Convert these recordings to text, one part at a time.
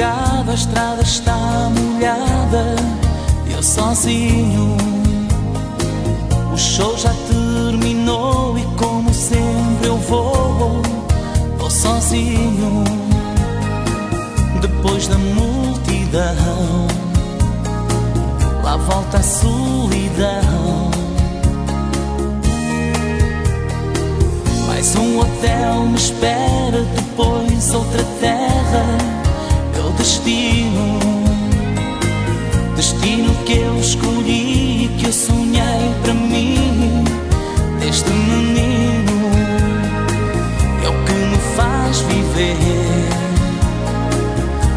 madrugada a estrada está molhada, eu sozinho. O show já terminou e como sempre eu vou sozinho. Depois da multidão, lá volta a solidão. Mais um hotel me espera, depois outra terra. Meu destino, destino que eu escolhi, que eu sonhei para mim. Desde menino, é o que me faz viver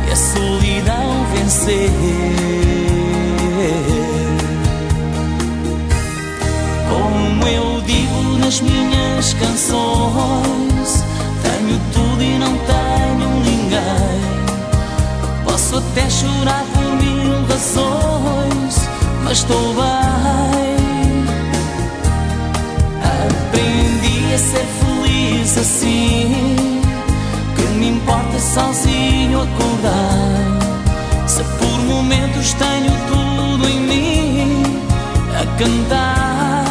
e a solidão vencer. Como eu digo nas minhas canções, tenho tudo e não tenho ninguém. Posso até chorar por mil razões, mas estou bem. Aprendi a ser feliz assim, que me importa sozinho acordar. Se por momentos tenho tudo em mim a cantar,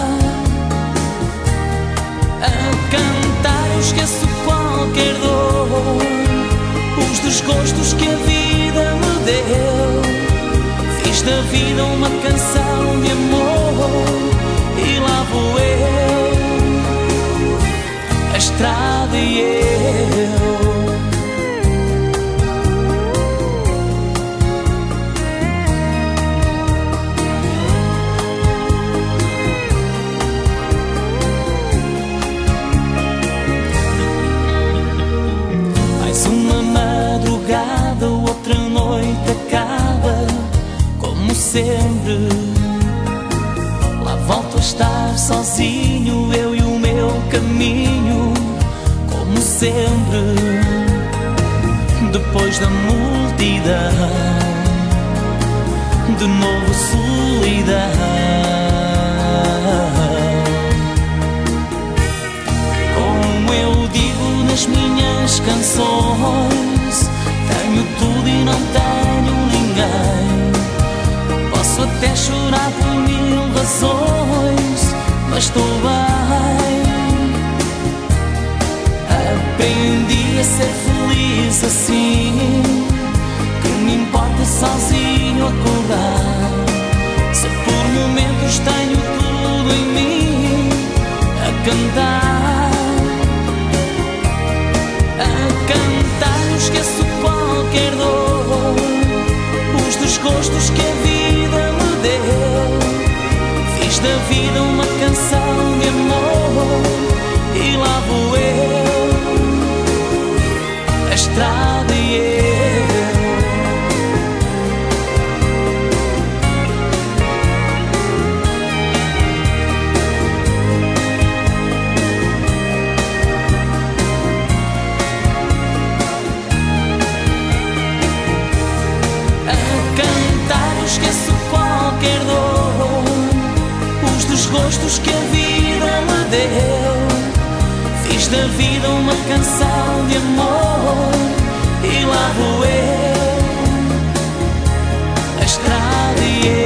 eu esqueço qualquer dor, os desgostos que a vida me deu. Fiz da vida uma canção de amor e lá vou eu, a estrada e eu. Outra noite acaba, como sempre. Lá volto a estar sozinho, eu e o meu caminho, como sempre. Depois da multidão, de novo solidão. Como eu digo nas minhas canções, tenho tudo e não tenho ninguém. Posso até chorar por mil razões, mas estou bem. Aprendi a ser feliz assim, que me importa sozinho acordar. Se por momentos tenho tudo em mim a cantar, eu esqueço qualquer dor, os desgostos que a vida me deu. Fiz da vida uma canção de amor e lá vou eu, a estrada e eu. Esqueço qualquer dor, os desgostos que a vida me deu. Fiz da vida uma canção de amor e lá vou eu, a estrada e eu.